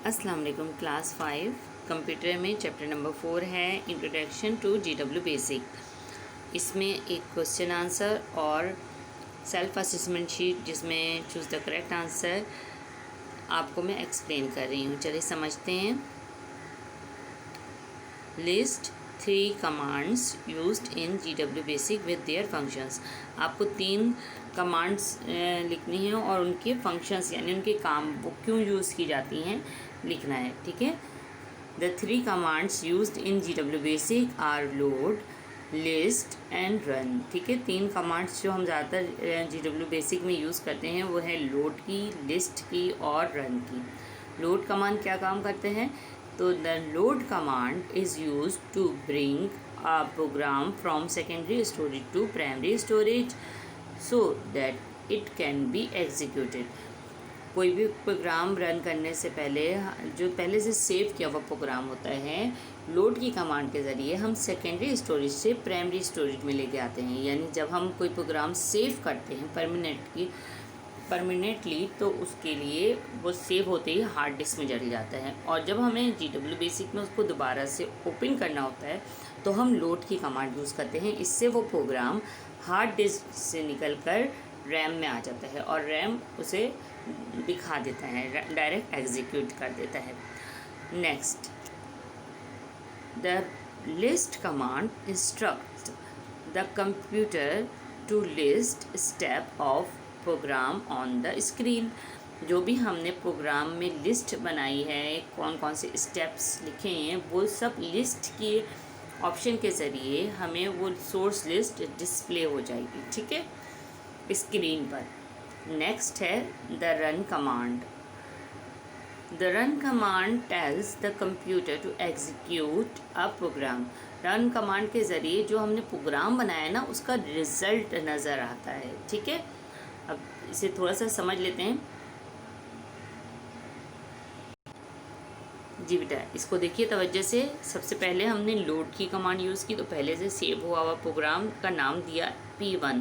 अस्सलाम वालेकुम। Class 5 computer में चैप्टर नंबर 4 है इंट्रोडक्शन टू GW बेसिक। इसमें एक क्वेश्चन आंसर और सेल्फ असेसमेंट शीट जिसमें चूज़ द करेक्ट आंसर आपको मैं एक्सप्लेन कर रही हूँ। चलिए समझते हैं। List 3 commands used in GW basic with their functions. आपको 3 कमांड्स लिखनी है और उनके फंक्शंस यानी उनके काम वो क्यों यूज़ की जाती हैं लिखना है। ठीक है। The 3 commands used in GW BASIC are load, list and run. ठीक है। 3 कमांड्स जो हम ज़्यादातर GW बेसिक में यूज़ करते हैं वो है लोड की, लिस्ट की और रन की। लोड कमांड क्या काम करते हैं? तो the load command is use to bring a program from secondary storage to primary storage so that it can be executed. कोई भी प्रोग्राम रन करने से पहले जो पहले से सेव किया हुआ प्रोग्राम होता है, लोड की कमांड के ज़रिए हम सेकेंडरी स्टोरेज से प्राइमरी स्टोरेज में लेके आते हैं। यानी जब हम कोई प्रोग्राम सेव करते हैं परमानेंटली तो उसके लिए वो सेव होते ही हार्ड डिस्क में चल जाता है। और जब हमें GW बेसिक में उसको दोबारा से ओपन करना होता है तो हम लोड की कमांड यूज़ करते हैं। इससे वो प्रोग्राम हार्ड डिस्क से निकल कर रैम में आ जाता है और रैम उसे दिखा देता है, डायरेक्ट एग्जीक्यूट कर देता है। Next, the list command instruct the computer to list step of program on the screen. जो भी हमने प्रोग्राम में लिस्ट बनाई है, कौन कौन से स्टेप्स लिखे हैं, वो सब लिस्ट के ऑप्शन के ज़रिए हमें वो सोर्स लिस्ट डिस्प्ले हो जाएगी। ठीक है, स्क्रीन पर। नेक्स्ट है the run command. The run command tells the computer to execute a program. Run command के ज़रिए जो हमने प्रोग्राम बनाया ना उसका रिज़ल्ट नज़र आता है। ठीक है, अब इसे थोड़ा सा समझ लेते हैं। जी बेटा, इसको देखिए तवज्जो से। सबसे पहले हमने लोड की कमांड यूज़ की तो पहले से सेव हुआ हुआ प्रोग्राम का नाम दिया P1।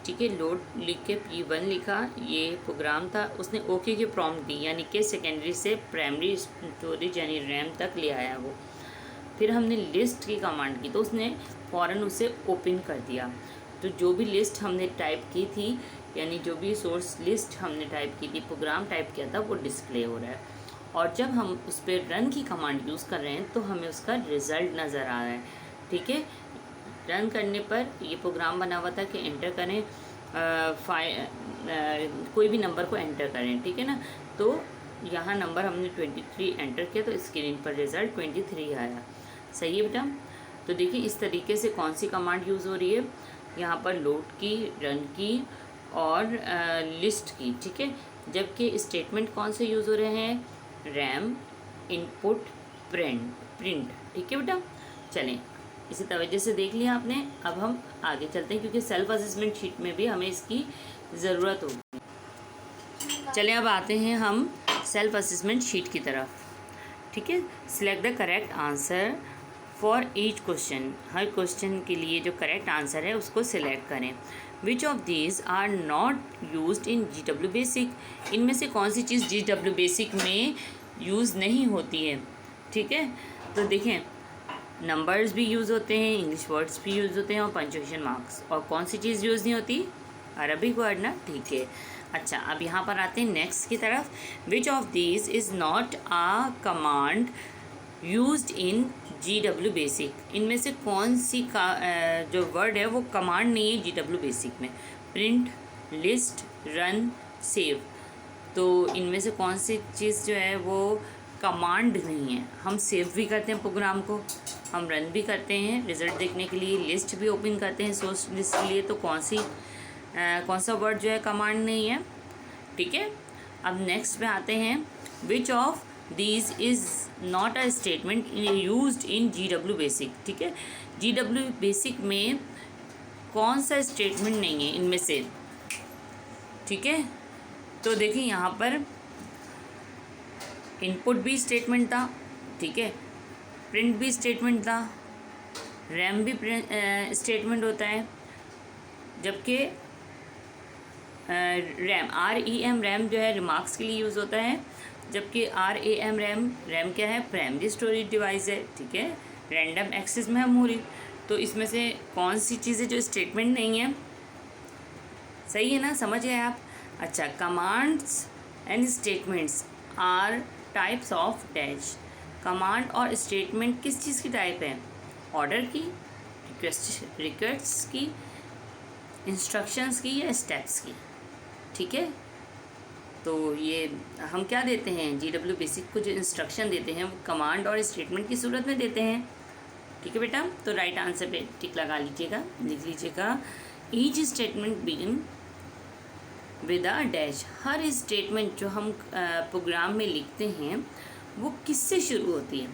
ठीक है, लोड लिख के P1 लिखा, ये प्रोग्राम था। उसने ओके की प्रॉम्प्ट दी यानी कि सेकेंडरी से प्राइमरी स्टोरेज यानी रैम तक ले आया वो। फिर हमने लिस्ट की कमांड की तो उसने फ़ौरन उसे ओपन कर दिया। तो जो भी लिस्ट हमने टाइप की थी यानी जो भी सोर्स लिस्ट हमने टाइप की थी, प्रोग्राम टाइप किया था, वो डिस्प्ले हो रहा है। और जब हम उस पर रन की कमांड यूज़ कर रहे हैं तो हमें उसका रिज़ल्ट नज़र आ रहा है। ठीक है, रन करने पर ये प्रोग्राम बना हुआ था कि एंटर करें कोई भी नंबर को एंटर करें। ठीक है ना, तो यहाँ नंबर हमने 23 एंटर किया तो स्क्रीन पर रिज़ल्ट 23 आया। सही है बेटा। तो देखिए इस तरीके से कौन सी कमांड यूज़ हो रही है यहाँ पर, लोड की, रन की और लिस्ट की। ठीक है, जबकि स्टेटमेंट कौन से यूज़ हो रहे हैं? RAM, input, print. ठीक है बेटा, चलें इसे तवज्जो से देख लिया आपने। अब हम आगे चलते हैं क्योंकि सेल्फ असेसमेंट शीट में भी हमें इसकी ज़रूरत होगी। चलें अब आते हैं हम सेल्फ असेसमेंट शीट की तरफ। ठीक है, select the correct answer for each question. हर क्वेश्चन के लिए जो करेक्ट आंसर है उसको सिलेक्ट करें। Which of these are not used in GW BASIC. इनमें से कौन सी चीज़ GW बेसिक में यूज़ नहीं होती है। ठीक है, तो देखें नंबर्स भी यूज़ होते हैं, इंग्लिश वर्ड्स भी यूज़ होते हैं और पंक्चुएशन मार्क्स। और कौन सी चीज़ यूज़ नहीं होती? अरबिक वर्ड ना। ठीक है, अच्छा अब यहाँ पर आते हैं नेक्स्ट की तरफ। Which of these is not a command used in GW BASIC. इनमें से कौन सी का जो वर्ड है वो कमांड नहीं है GW बेसिक में? Print, list, run, save. तो इनमें से कौन सी चीज़ जो है वो कमांड नहीं है? हम सेव भी करते हैं प्रोग्राम को, हम रन भी करते हैं रिज़ल्ट देखने के लिए, लिस्ट भी ओपन करते हैं सोर्स लिस्ट के लिए। तो कौन सा वर्ड जो है कमांड नहीं है? ठीक है, अब नेक्स्ट पे आते हैं। विच of these is not a statement used in GW basic. ठीक है, GW बेसिक में कौन सा स्टेटमेंट नहीं है इनमें से? ठीक है, तो देखिए यहाँ पर इनपुट भी स्टेटमेंट था। ठीक है, प्रिंट भी स्टेटमेंट था, रैम भी स्टेटमेंट होता है। जबकि रैम REM रैम जो है रिमार्क्स के लिए यूज़ होता है जबकि RAM रैम क्या है, प्राइमरी स्टोरेज डिवाइस है, ठीक है, रैंडम एक्सेस मेमोरी। तो इसमें से कौन सी चीज़ें जो स्टेटमेंट नहीं है, सही है ना, समझ गए आप। अच्छा, commands and statements are types of dash. Command और स्टेटमेंट किस चीज़ की टाइप है, ऑर्डर की, रिक्वेस्ट्स की, इंस्ट्रक्शंस की या स्टेप्स की, ठीक है। तो ये हम क्या देते हैं, GW बेसिक को जो इंस्ट्रक्शन देते हैं वो कमांड और स्टेटमेंट की सूरत में देते हैं, ठीक है बेटा। तो राइट आंसर पे टिक लगा लीजिएगा, लिख लीजिएगा each statement begin with a dash. Her statement जो हम प्रोग्राम में लिखते हैं वो किससे शुरू होती है,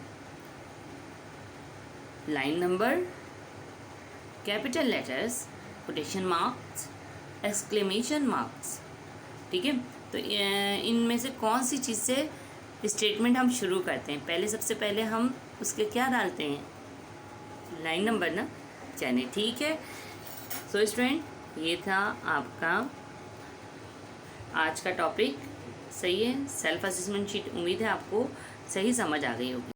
line number, capital letters, quotation marks, exclamation marks, ठीक है। तो इनमें से कौन सी चीज़ से स्टेटमेंट हम शुरू करते हैं, पहले सबसे पहले हम उसके क्या डालते हैं, लाइन नंबर ना, चलिए ठीक है। सो स्टूडेंट ये था आपका आज का टॉपिक, सही है, सेल्फ असेसमेंट शीट। उम्मीद है आपको सही समझ आ गई होगी।